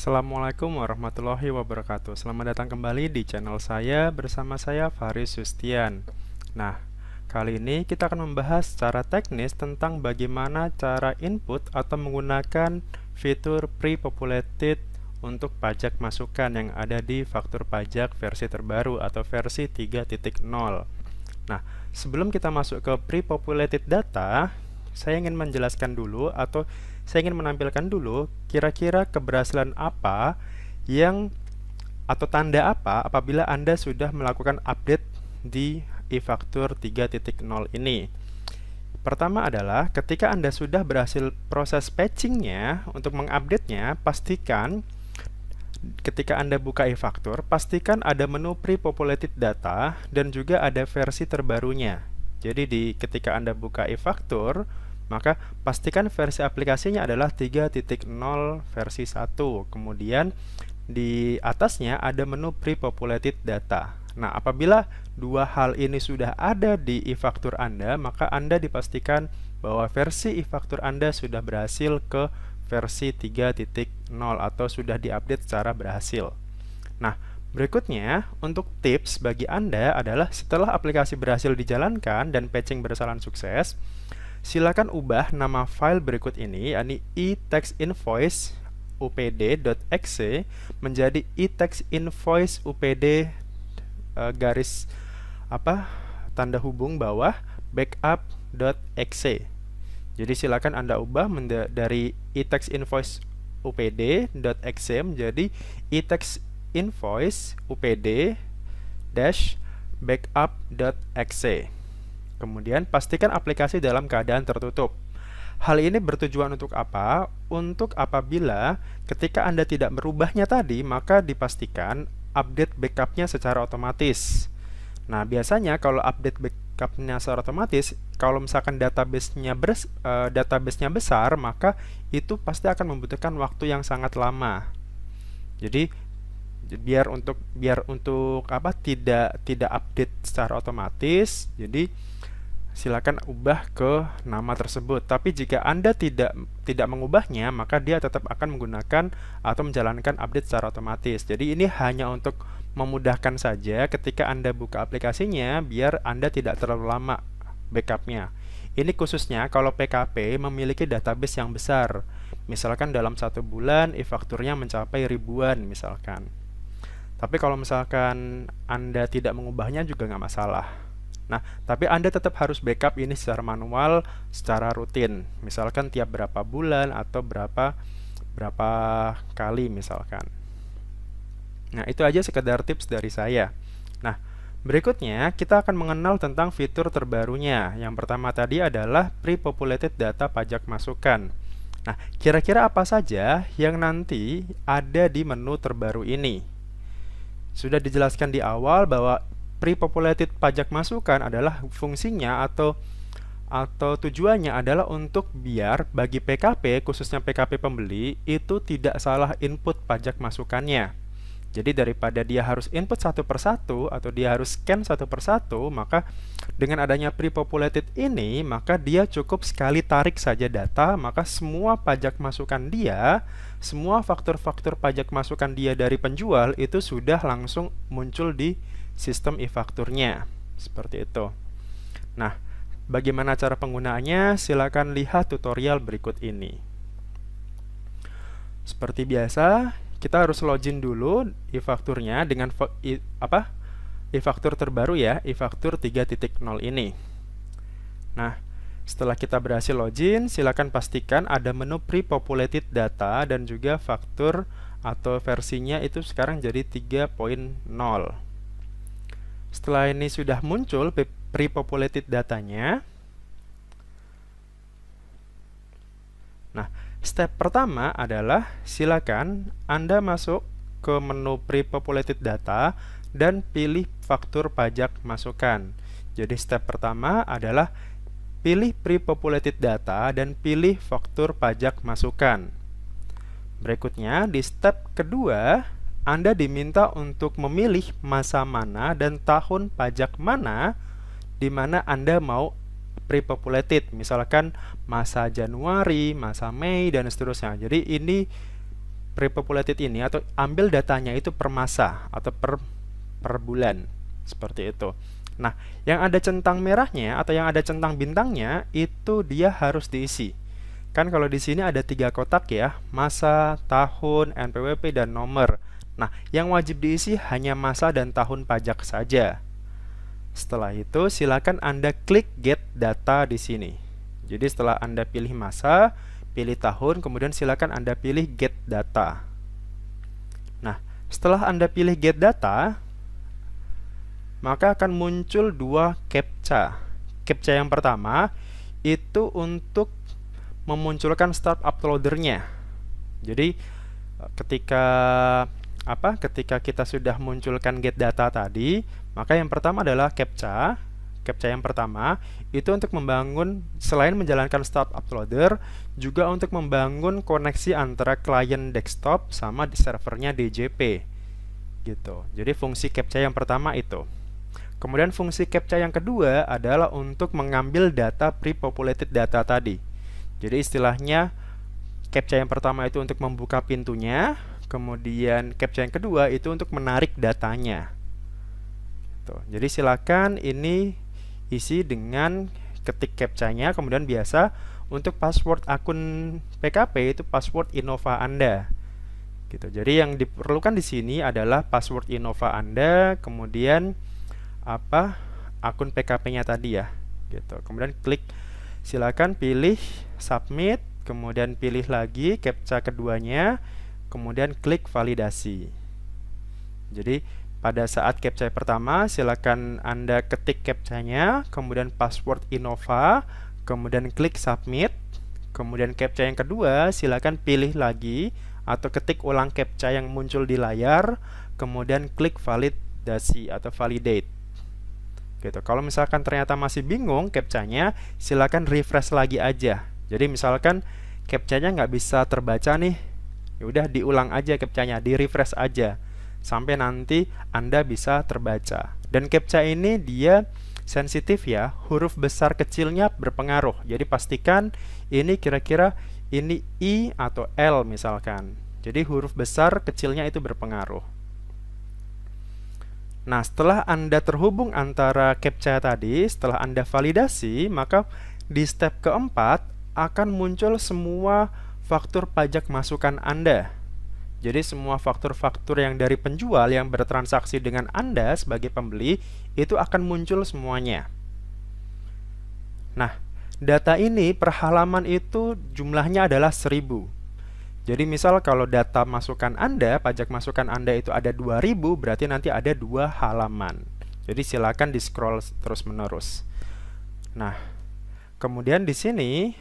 Assalamualaikum warahmatullahi wabarakatuh. Selamat datang kembali di channel saya bersama saya Faris Yustian. Nah, kali ini kita akan membahas secara teknis tentang bagaimana cara input atau menggunakan fitur pre-populated untuk pajak masukan yang ada di faktur pajak versi terbaru atau versi 3.0. Nah, sebelum kita masuk ke pre-populated data, saya ingin menjelaskan dulu atau saya ingin menampilkan dulu kira-kira keberhasilan apa yang atau tanda apa apabila Anda sudah melakukan update di e-faktur 3.0 ini. Pertama adalah ketika Anda sudah berhasil proses patchingnya untuk mengupdate-nya, pastikan ketika Anda buka e-faktur, pastikan ada menu pre-populated data dan juga ada versi terbarunya. Jadi ketika Anda buka e-faktur, maka pastikan versi aplikasinya adalah 3.0 versi 1. Kemudian di atasnya ada menu pre-populated data. Nah, apabila dua hal ini sudah ada di e-faktur Anda, maka Anda dipastikan bahwa versi e-faktur Anda sudah berhasil ke versi 3.0 atau sudah diupdate secara berhasil. Nah, berikutnya untuk tips bagi Anda adalah setelah aplikasi berhasil dijalankan dan patching berjalan sukses, silakan ubah nama file berikut ini, yakni e-tax-invoice upd.exe menjadi e-tax-invoice upd garis tanda hubung bawah backup.exe. Jadi silakan Anda ubah dari e-tax-invoice upd.exe menjadi e-tax-invoice upd-backup.exe. Kemudian pastikan aplikasi dalam keadaan tertutup. Hal ini bertujuan untuk apa? Untuk apabila ketika Anda tidak merubahnya tadi, maka dipastikan update backupnya secara otomatis. Nah, biasanya kalau update backupnya secara otomatis, kalau misalkan database-nya besar, maka itu pasti akan membutuhkan waktu yang sangat lama. Jadi biar untuk tidak update secara otomatis, jadi silakan ubah ke nama tersebut. Tapi jika Anda tidak mengubahnya, maka dia tetap akan menggunakan atau menjalankan update secara otomatis. Jadi ini hanya untuk memudahkan saja ketika Anda buka aplikasinya, biar Anda tidak terlalu lama backupnya. Ini khususnya kalau PKP memiliki database yang besar. Misalkan dalam 1 bulan e-fakturnya mencapai ribuan misalkan. Tapi kalau misalkan Anda tidak mengubahnya juga nggak masalah. Nah, tapi Anda tetap harus backup ini secara manual, secara rutin. Misalkan tiap berapa bulan atau berapa kali misalkan. Nah, itu aja sekedar tips dari saya. Nah, berikutnya kita akan mengenal tentang fitur terbarunya. Yang pertama tadi adalah pre-populated data pajak masukan. Nah, kira-kira apa saja yang nanti ada di menu terbaru ini? Sudah dijelaskan di awal bahwa pre-populated pajak masukan adalah fungsinya atau tujuannya adalah untuk biar bagi PKP, khususnya PKP pembeli, itu tidak salah input pajak masukannya. Jadi daripada dia harus input satu persatu atau dia harus scan satu persatu, maka dengan adanya pre-populated ini, maka dia cukup sekali tarik saja data, maka semua pajak masukan dia, semua faktur-faktur pajak masukan dia dari penjual itu sudah langsung muncul di sistem e-fakturnya. Seperti itu. Nah, bagaimana cara penggunaannya? Silakan lihat tutorial berikut ini. Seperti biasa, kita harus login dulu e-fakturnya dengan e-faktur terbaru ya, e-faktur 3.0 ini. Nah, setelah kita berhasil login, silakan pastikan ada menu pre-populated data dan juga faktur atau versinya itu sekarang jadi 3.0. Setelah ini sudah muncul pre-populated datanya. Nah, step pertama adalah silakan Anda masuk ke menu pre-populated data dan pilih faktur pajak masukan. Jadi step pertama adalah pilih pre-populated data dan pilih faktur pajak masukan. Berikutnya di step kedua, Anda diminta untuk memilih masa mana dan tahun pajak mana di mana Anda mau pre-populated, misalkan masa Januari, masa Mei, dan seterusnya. Jadi ini pre-populated ini atau ambil datanya itu per masa atau per bulan seperti itu. Nah, yang ada centang merahnya atau yang ada centang bintangnya itu dia harus diisi. Kan kalau di sini ada 3 kotak ya, masa, tahun, NPWP dan nomor. Nah, yang wajib diisi hanya masa dan tahun pajak saja. Setelah itu silakan Anda klik get data di sini. Jadi setelah Anda pilih masa, pilih tahun, kemudian silakan Anda pilih get data. Nah, setelah Anda pilih get data, maka akan muncul 2 CAPTCHA. CAPTCHA yang pertama itu untuk memunculkan start uploadernya. Jadi ketika kita sudah munculkan get data tadi, maka yang pertama adalah CAPTCHA. CAPTCHA yang pertama itu untuk membangun, selain menjalankan start uploader, juga untuk membangun koneksi antara klien desktop sama servernya DJP gitu. Jadi fungsi CAPTCHA yang pertama itu. Kemudian fungsi CAPTCHA yang kedua adalah untuk mengambil data pre-populated data tadi. Jadi istilahnya CAPTCHA yang pertama itu untuk membuka pintunya, kemudian CAPTCHA yang kedua itu untuk menarik datanya. Jadi silakan ini isi dengan ketik CAPTCHA-nya, kemudian biasa untuk password akun PKP itu password Innova Anda. Gitu. Jadi yang diperlukan di sini adalah password Innova Anda, kemudian akun PKP-nya tadi ya. Gitu. Kemudian klik, silakan pilih submit, kemudian pilih lagi CAPTCHA keduanya, kemudian klik validasi. Jadi pada saat CAPTCHA pertama, silakan Anda ketik CAPTCHA-nya, kemudian password Innova, kemudian klik submit. Kemudian CAPTCHA yang kedua, silakan pilih lagi atau ketik ulang CAPTCHA yang muncul di layar, kemudian klik validasi atau validate. Gitu. Kalau misalkan ternyata masih bingung CAPTCHA-nya, silakan refresh lagi aja. Jadi misalkan CAPTCHA-nya nggak bisa terbaca nih, ya udah diulang aja CAPTCHA-nya, di refresh aja sampai nanti Anda bisa terbaca. Dan CAPTCHA ini dia sensitif ya, huruf besar kecilnya berpengaruh. Jadi pastikan ini kira-kira ini I atau L misalkan. Jadi huruf besar kecilnya itu berpengaruh. Nah, setelah Anda terhubung antara CAPTCHA tadi, setelah Anda validasi, maka di step keempat akan muncul semua faktur pajak masukan Anda. Jadi semua faktur-faktur yang dari penjual yang bertransaksi dengan Anda sebagai pembeli itu akan muncul semuanya. Nah, data ini per halaman itu jumlahnya adalah 1000. Jadi misal kalau data masukan Anda, pajak masukan Anda itu ada 2000, berarti nanti ada 2 halaman. Jadi silakan di scroll terus-menerus. Nah, kemudian di sini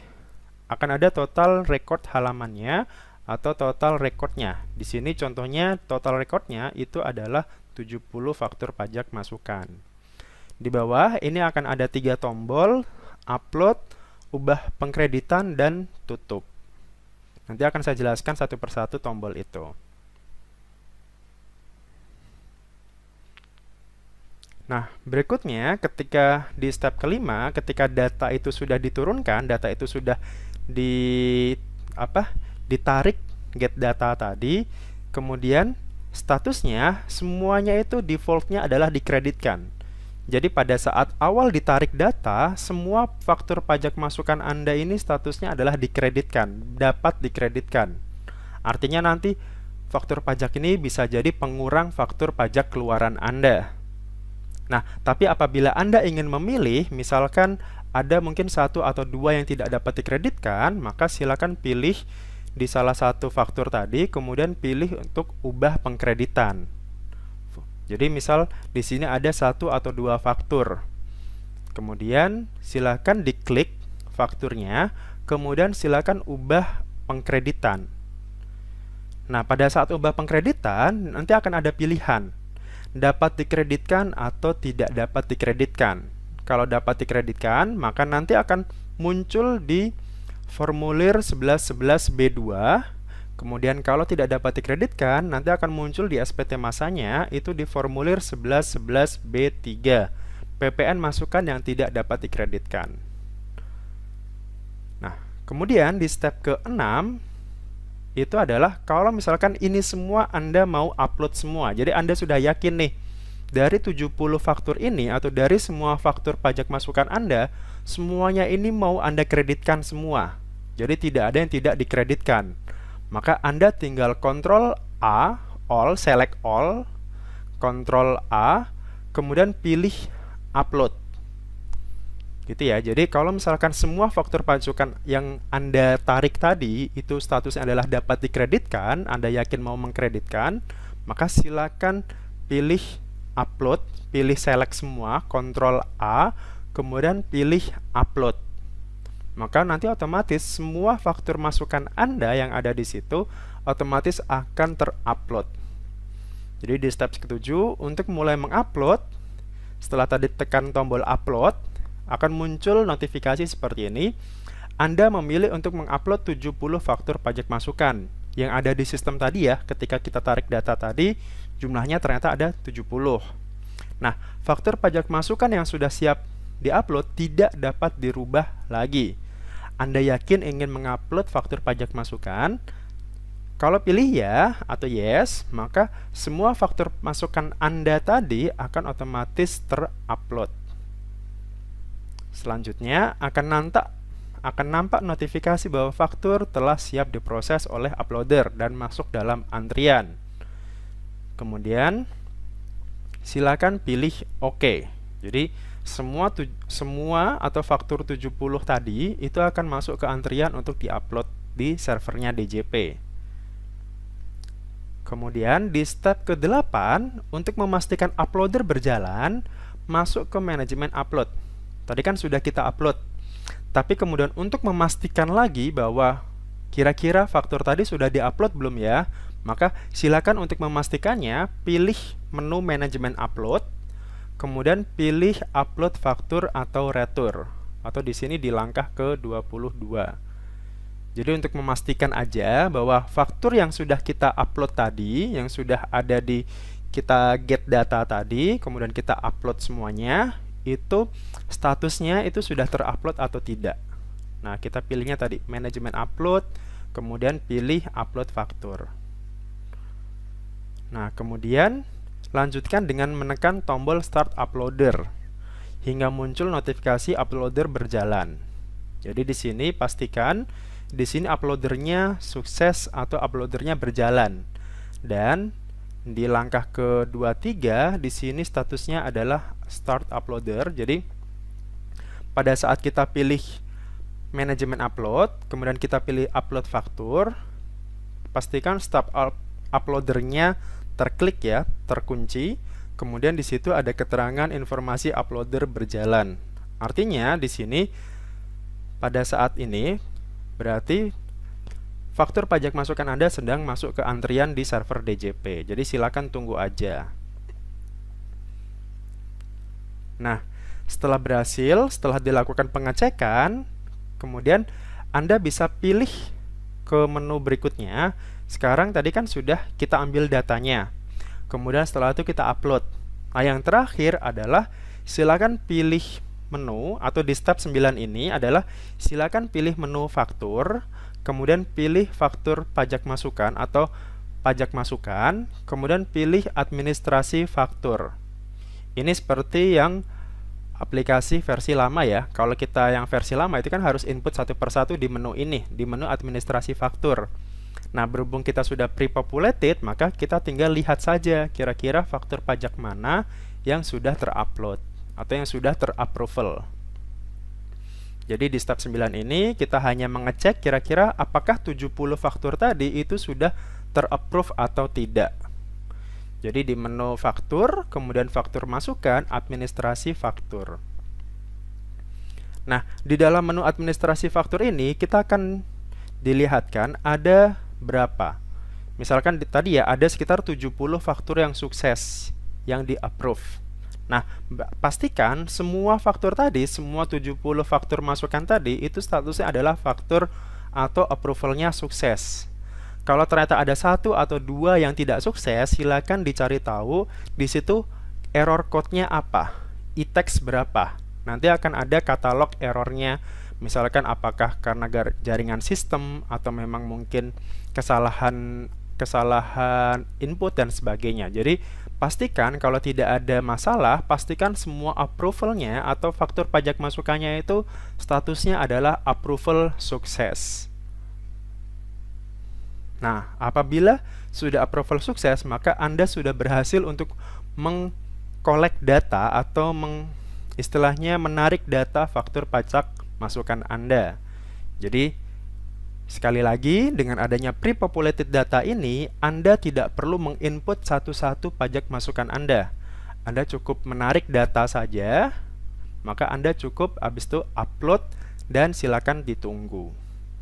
akan ada total record halamannya atau total recordnya. Di sini contohnya total recordnya itu adalah 70 faktur pajak masukan. Di bawah ini akan ada 3 tombol, upload, ubah pengkreditan, dan tutup. Nanti akan saya jelaskan satu persatu tombol itu. Nah, berikutnya ketika di step kelima, ketika data itu sudah diturunkan, data itu sudah ditarik get data tadi, kemudian statusnya semuanya itu defaultnya adalah dikreditkan. Jadi pada saat awal ditarik data, semua faktur pajak masukan Anda ini statusnya adalah dikreditkan, dapat dikreditkan. Artinya nanti faktur pajak ini bisa jadi pengurang faktur pajak keluaran Anda. Nah, tapi apabila Anda ingin memilih, misalkan ada mungkin 1 atau 2 yang tidak dapat dikreditkan, maka silakan pilih di salah satu faktur tadi, kemudian pilih untuk ubah pengkreditan. Jadi misal di sini ada 1 atau 2 faktur. Kemudian silakan diklik fakturnya, kemudian silakan ubah pengkreditan. Nah, pada saat ubah pengkreditan nanti akan ada pilihan dapat dikreditkan atau tidak dapat dikreditkan. Kalau dapat dikreditkan, maka nanti akan muncul di formulir 1111 B2. Kemudian kalau tidak dapat dikreditkan, nanti akan muncul di SPT masanya itu di formulir 1111 B3. PPN masukan yang tidak dapat dikreditkan. Nah, kemudian di step ke-6 itu adalah kalau misalkan ini semua Anda mau upload semua. Jadi Anda sudah yakin nih, dari 70 faktur ini atau dari semua faktur pajak masukan Anda, semuanya ini mau Anda kreditkan semua. Jadi tidak ada yang tidak dikreditkan. Maka Anda tinggal Ctrl A, all, select all, Ctrl A, kemudian pilih upload. Gitu ya. Jadi kalau misalkan semua faktur pasukan yang Anda tarik tadi itu statusnya adalah dapat dikreditkan, Anda yakin mau mengkreditkan, maka silakan pilih upload, pilih select semua, Ctrl A, kemudian pilih upload. Maka nanti otomatis semua faktur masukan Anda yang ada di situ otomatis akan terupload. Jadi di step ke-7 untuk mulai mengupload, setelah tadi tekan tombol upload, akan muncul notifikasi seperti ini. Anda memilih untuk mengupload 70 faktur pajak masukan yang ada di sistem tadi ya. Ketika kita tarik data tadi, jumlahnya ternyata ada 70. Nah, faktur pajak masukan yang sudah siap diupload tidak dapat dirubah lagi. Anda yakin ingin mengupload faktur pajak masukan? Kalau pilih ya atau yes, maka semua faktur masukan Anda tadi akan otomatis terupload. Selanjutnya akan nampak notifikasi bahwa faktur telah siap diproses oleh uploader dan masuk dalam antrian. Kemudian silakan pilih OK. Jadi semua atau faktur 70 tadi itu akan masuk ke antrian untuk diupload di servernya DJP. Kemudian di step ke-8 untuk memastikan uploader berjalan, masuk ke manajemen upload. Tadi kan sudah kita upload, tapi kemudian untuk memastikan lagi bahwa kira-kira faktur tadi sudah diupload belum ya, maka silakan untuk memastikannya pilih menu manajemen upload, kemudian pilih upload faktur atau retur, atau di sini di langkah ke-22. Jadi untuk memastikan aja bahwa faktur yang sudah kita upload tadi, yang sudah ada di kita get data tadi, kemudian kita upload semuanya, itu statusnya itu sudah terupload atau tidak. Nah, kita pilihnya tadi manajemen upload, kemudian pilih upload faktur. Nah, kemudian lanjutkan dengan menekan tombol start uploader hingga muncul notifikasi uploader berjalan. Jadi di sini pastikan di sini uploadernya sukses atau uploadernya berjalan. Dan di langkah ke-23 di sini statusnya adalah start uploader. Jadi pada saat kita pilih manajemen upload, kemudian kita pilih upload faktur, pastikan start uploadernya terklik ya, terkunci. Kemudian di situ ada keterangan informasi uploader berjalan. Artinya di sini pada saat ini berarti faktur pajak masukan Anda sedang masuk ke antrian di server DJP. Jadi silakan tunggu aja. Nah, setelah berhasil, setelah dilakukan pengecekan, kemudian Anda bisa pilih ke menu berikutnya. Sekarang tadi kan sudah kita ambil datanya. Kemudian setelah itu kita upload. Nah, yang terakhir adalah silakan pilih menu, atau di step 9 ini adalah silakan pilih menu faktur, kemudian pilih faktur pajak masukan atau pajak masukan, kemudian pilih administrasi faktur. Ini seperti yang aplikasi versi lama ya. Kalau kita yang versi lama itu kan harus input satu persatu di menu ini, di menu administrasi faktur. Nah, berhubung kita sudah pre-populated, maka kita tinggal lihat saja kira-kira faktur pajak mana yang sudah terupload atau yang sudah terapproval. Jadi di step 9 ini kita hanya mengecek kira-kira apakah 70 faktur tadi itu sudah terapprove atau tidak. Jadi di menu faktur, kemudian faktur masukan, administrasi faktur. Nah, di dalam menu administrasi faktur ini kita akan dilihatkan ada berapa. Misalkan tadi ya ada sekitar 70 faktur yang sukses, yang di-approve. Nah, pastikan semua faktur tadi, semua 70 faktur masukan tadi itu statusnya adalah faktur atau approvalnya sukses. Kalau ternyata ada satu atau dua yang tidak sukses, silakan dicari tahu di situ error code-nya apa, e-text berapa. Nanti akan ada katalog errornya, misalkan apakah karena jaringan sistem atau memang mungkin kesalahan kesalahan input dan sebagainya. Jadi pastikan kalau tidak ada masalah, pastikan semua approvalnya atau faktur pajak masukannya itu statusnya adalah approval sukses. Nah, apabila sudah approval sukses, maka Anda sudah berhasil untuk mengkolek data atau istilahnya menarik data faktur pajak masukan Anda. Jadi, sekali lagi, dengan adanya pre-populated data ini, Anda tidak perlu menginput satu-satu pajak masukan Anda. Anda cukup menarik data saja, maka Anda cukup habis itu upload dan silakan ditunggu.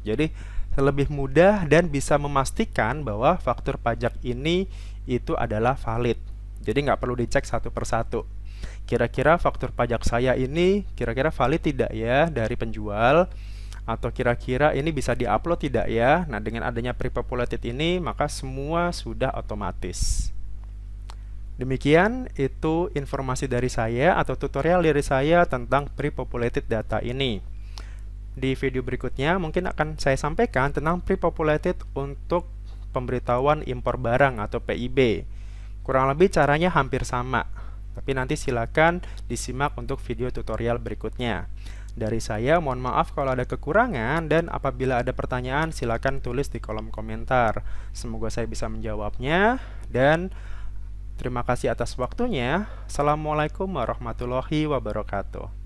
Jadi, lebih mudah dan bisa memastikan bahwa faktur pajak ini itu adalah valid. Jadi nggak perlu dicek satu persatu. Kira-kira faktur pajak saya ini kira-kira valid tidak ya dari penjual? Atau kira-kira ini bisa diupload tidak ya? Nah, dengan adanya pre-populated ini, maka semua sudah otomatis. Demikian itu informasi dari saya atau tutorial dari saya tentang pre-populated data ini. Di video berikutnya mungkin akan saya sampaikan tentang pre-populated untuk pemberitahuan impor barang atau PIB. Kurang lebih caranya hampir sama, tapi nanti silakan disimak untuk video tutorial berikutnya. Dari saya mohon maaf kalau ada kekurangan, dan apabila ada pertanyaan silakan tulis di kolom komentar. Semoga saya bisa menjawabnya, dan terima kasih atas waktunya. Assalamualaikum warahmatullahi wabarakatuh.